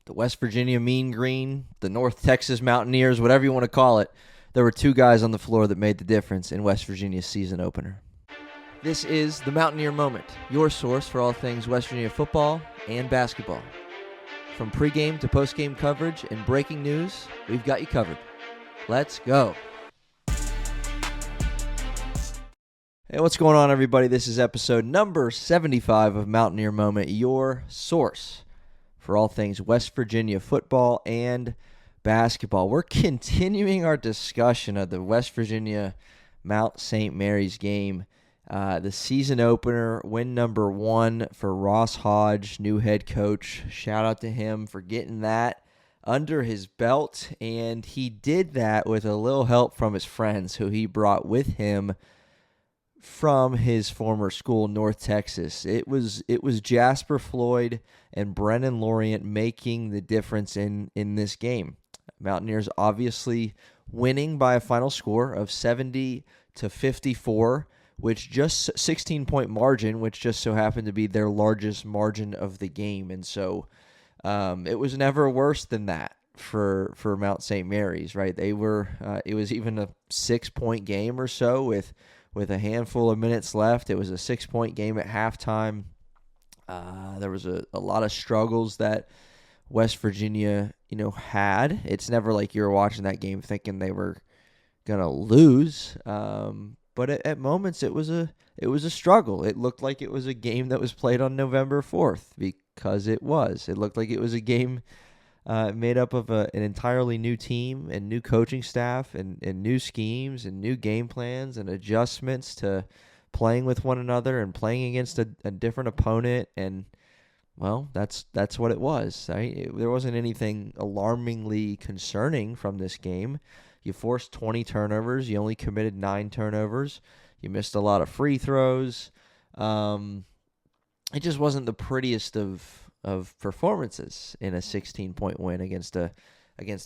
the West Virginia Mean Green, the North Texas Mountaineers, whatever you want to call it, there were two guys on the floor that made the difference in West Virginia's season opener. This is the Mountaineer Moment, your source for all things West Virginia football and basketball. From pregame to postgame coverage and breaking news, we've got you covered. Let's go. Hey, what's going on, everybody? This is episode number 75 of Mountaineer Moment, your source for all things West Virginia football and basketball. We're continuing our discussion of the West Virginia Mount St. Mary's game. The season opener, win number 1 for Ross Hodge, new head coach. Shout out to him for getting that under his belt, and he did that with a little help from his friends who he brought with him from his former school, North Texas. It was Jasper Floyd and Brenen Lorient making the difference in this game. Mountaineers obviously winning by a final score of 70-54, which just 16-point margin, which just so happened to be their largest margin of the game. And so it was never worse than that for Mount St. Mary's, right? They were it was even a 6-point game or so with a handful of minutes left. It was a 6-point game at halftime. There was a lot of struggles that West Virginia, had. It's never like you were watching that game thinking they were gonna lose. But at moments it was a struggle. It looked like it was a game that was played on November 4th because it was. It looked like it was a game made up of an entirely new team and new coaching staff and new schemes and new game plans and adjustments to playing with one another and playing against a different opponent. And, well, that's what it was. Right? There wasn't anything alarmingly concerning from this game. You forced 20 turnovers. You only committed 9 turnovers. You missed a lot of free throws. It just wasn't the prettiest of performances in a 16-point win against the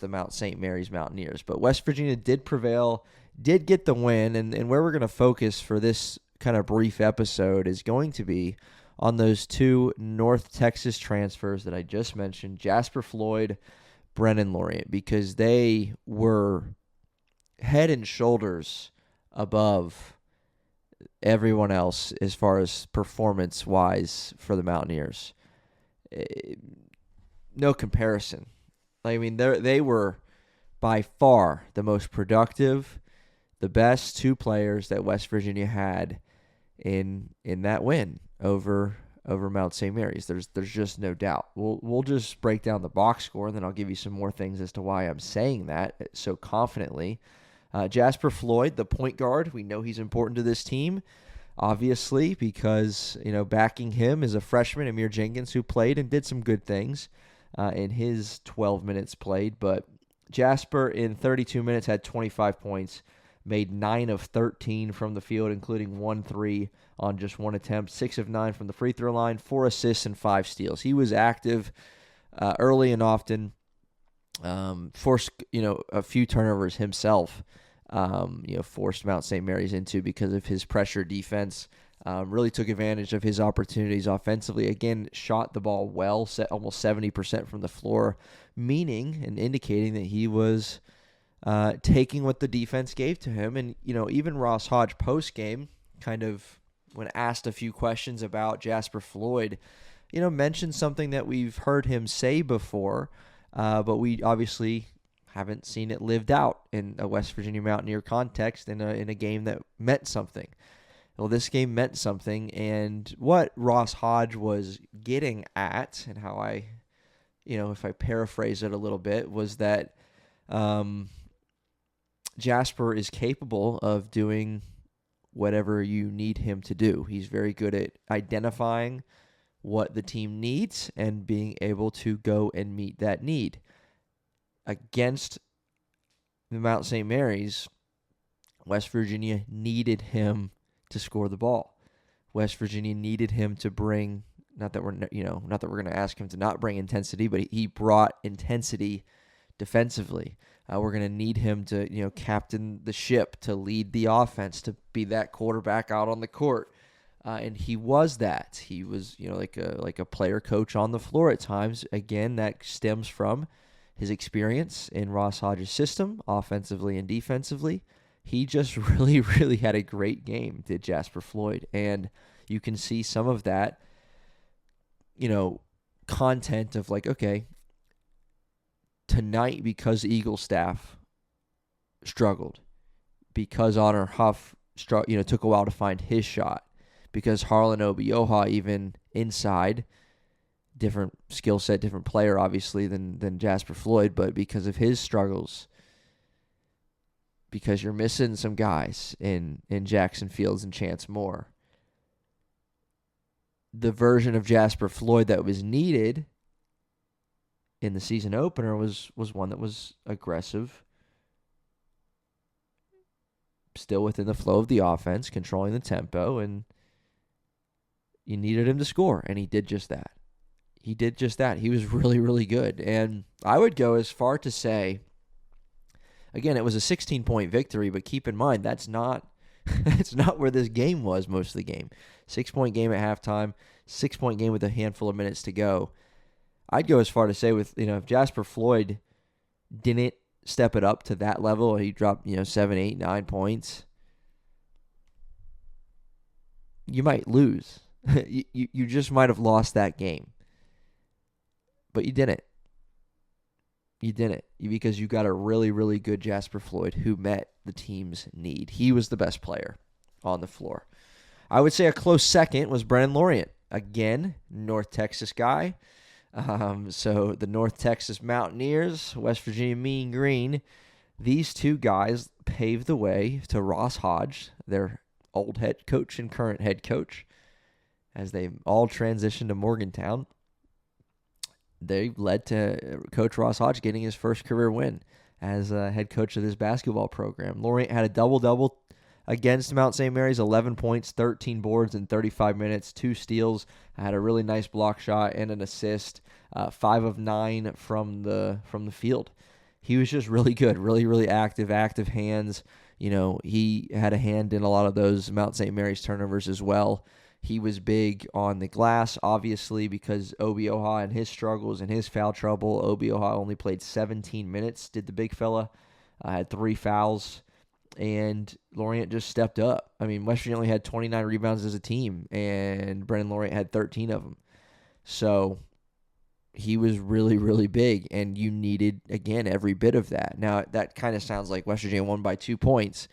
Mount St. Mary's Mountaineers. But West Virginia did prevail, did get the win, and where we're going to focus for this kind of brief episode is going to be on those two North Texas transfers that I just mentioned, Jasper Floyd, Brenen Lorient, because they were head and shoulders above everyone else as far as performance-wise for the Mountaineers. No comparison. I mean, they were by far the most productive, the best two players that West Virginia had in that win over Mount St. Mary's. There's just no doubt. We'll just break down the box score, and then I'll give you some more things as to why I'm saying that so confidently. Jasper Floyd, the point guard, we know he's important to this team, obviously, because, backing him is a freshman, Amir Jenkins, who played and did some good things in his 12 minutes played. But Jasper, in 32 minutes, had 25 points, made 9 of 13 from the field, including 1 3 on just 1 attempt, 6 of 9 from the free throw line, 4 assists, and 5 steals. He was active early and often, forced, a few turnovers himself. Forced Mount St. Mary's into because of his pressure defense. Really took advantage of his opportunities offensively. Again, shot the ball well, almost 70% from the floor, meaning and indicating that he was taking what the defense gave to him. And, even Ross Hodge post-game, kind of when asked a few questions about Jasper Floyd, mentioned something that we've heard him say before, but we obviously haven't seen it lived out in a West Virginia Mountaineer context in a game that meant something. Well, this game meant something, and what Ross Hodge was getting at, and how I, if I paraphrase it a little bit, was that Jasper is capable of doing whatever you need him to do. He's very good at identifying what the team needs and being able to go and meet that need. Against the Mount St. Mary's, West Virginia needed him to score the ball. West Virginia needed him to bring, not that we're going to ask him to not bring intensity, but he brought intensity defensively. We're going to need him to, captain the ship, to lead the offense, to be that quarterback out on the court. and he was that. He was, like a player coach on the floor at times. Again, that stems from his experience in Ross Hodges' system, offensively and defensively. He just really, really had a great game, did Jasper Floyd. And you can see some of that, content of like, okay, tonight because Eagle staff struggled, because Honor Huff took a while to find his shot, because Harlan Obioha, even inside, different skill set, different player, obviously, than Jasper Floyd, but because of his struggles, because you're missing some guys in Jackson Fields and Chance Moore, the version of Jasper Floyd that was needed in the season opener was one that was aggressive, still within the flow of the offense, controlling the tempo, and you needed him to score, and he did just that. He was really, really good. And I would go as far to say, again, it was a 16-point victory, but keep in mind, that's not where this game was most of the game. 6-point game at halftime, 6-point game with a handful of minutes to go. I'd go as far to say if Jasper Floyd didn't step it up to that level, he dropped, 7, 8, 9 points, you might lose. You just might have lost that game. But you didn't. Because you got a really, really good Jasper Floyd who met the team's need. He was the best player on the floor. I would say a close second was Brenen Lorient. Again, North Texas guy. So the North Texas Mountaineers, West Virginia Mean Green, these two guys paved the way to Ross Hodge, their old head coach and current head coach, as they all transitioned to Morgantown. They led to Coach Ross Hodge getting his first career win as head coach of this basketball program. Lorient had a double-double against Mount St. Mary's, 11 points, 13 boards in 35 minutes, 2 steals, had a really nice block shot and an assist, 5 of 9 from the field. He was just really good, really, really active hands. He had a hand in a lot of those Mount St. Mary's turnovers as well. He was big on the glass, obviously, because Obioha and his struggles and his foul trouble. Obioha only played 17 minutes, did the big fella, had 3 fouls, and Lorient just stepped up. I mean, West Virginia only had 29 rebounds as a team, and Brenen Lorient had 13 of them. So he was really, really big, and you needed, again, every bit of that. Now, that kind of sounds like West Virginia won by 2 points,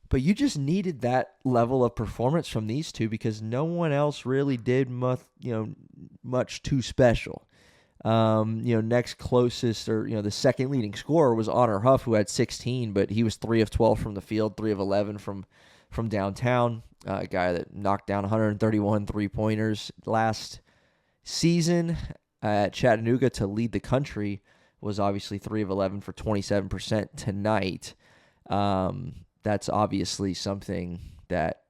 but you just needed that level of performance from these two because no one else really did much too special. Next closest, or the second leading scorer was Honor Huff, who had 16, but he was 3 of 12 from the field, 3 of 11 from downtown. A guy that knocked down 131 three-pointers last season at Chattanooga to lead the country. Was obviously 3 of 11 for 27% tonight. That's obviously something that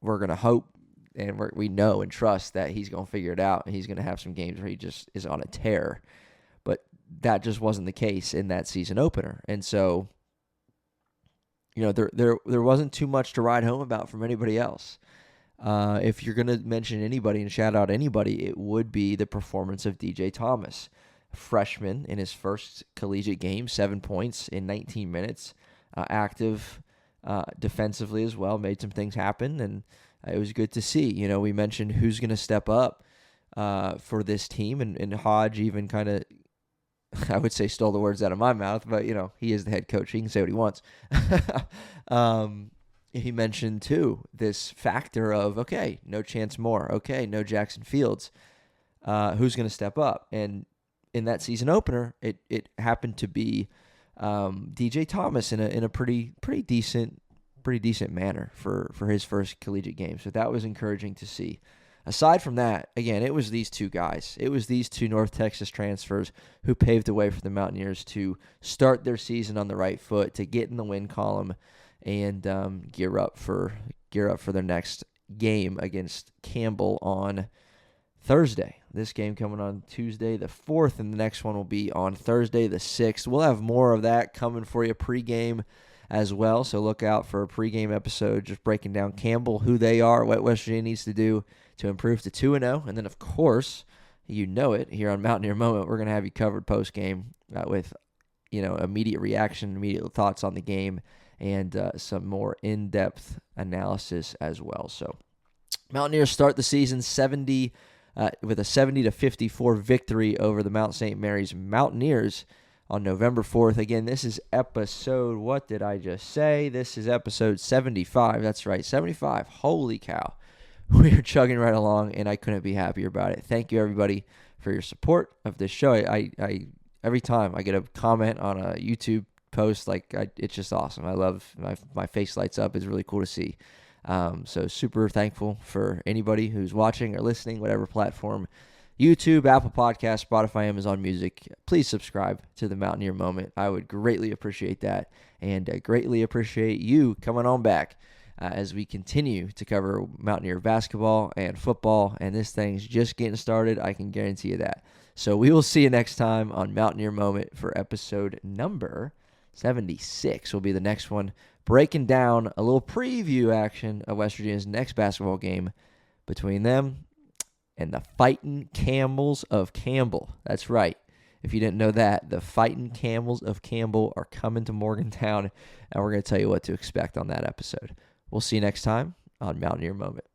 we're going to hope and we know and trust that he's going to figure it out, and he's going to have some games where he just is on a tear. But that just wasn't the case in that season opener. And so, there wasn't too much to ride home about from anybody else. If you're going to mention anybody and shout out anybody, it would be the performance of DJ Thomas, freshman in his first collegiate game, 7 points in 19 minutes, active defensively as well, made some things happen, and it was good to see. We mentioned who's going to step up for this team, and Hodge even kind of, I would say, stole the words out of my mouth, but, he is the head coach. He can say what he wants. He mentioned, too, this factor of, okay, no Chance Moore, okay, no Jackson Fields. Who's going to step up? And in that season opener, it happened to be DJ Thomas in a pretty decent manner for his first collegiate game. So that was encouraging to see. Aside from that, again, it was these two guys. It was these two North Texas transfers who paved the way for the Mountaineers to start their season on the right foot, to get in the win column, and gear up for their next game against Campbell on Thursday. This game coming on Tuesday the 4th, and the next one will be on Thursday the 6th. We'll have more of that coming for you pregame as well. So look out for a pregame episode just breaking down Campbell, who they are, what West Virginia needs to do to improve to 2-0. And then, of course, you know it, here on Mountaineer Moment, we're going to have you covered postgame with immediate reaction, immediate thoughts on the game, and some more in-depth analysis as well. So Mountaineers start the season with a 70-54 victory over the Mount St. Mary's Mountaineers on November 4th. Again, this is episode, what did I just say? This is episode 75. That's right, 75. Holy cow. We are chugging right along, and I couldn't be happier about it. Thank you, everybody, for your support of this show. I every time I get a comment on a YouTube post, it's just awesome. I love my face lights up. It's really cool to see. So super thankful for anybody who's watching or listening, whatever platform, YouTube, Apple Podcasts, Spotify, Amazon Music. Please subscribe to the Mountaineer Moment. I would greatly appreciate that, and greatly appreciate you coming on back as we continue to cover Mountaineer basketball and football, and this thing's just getting started. I can guarantee you that. So we will see you next time on Mountaineer Moment for episode number 76 will be the next one, breaking down a little preview action of West Virginia's next basketball game between them and the Fighting Camels of Campbell. That's right. If you didn't know that, the Fighting Camels of Campbell are coming to Morgantown, and we're going to tell you what to expect on that episode. We'll see you next time on Mountaineer Moment.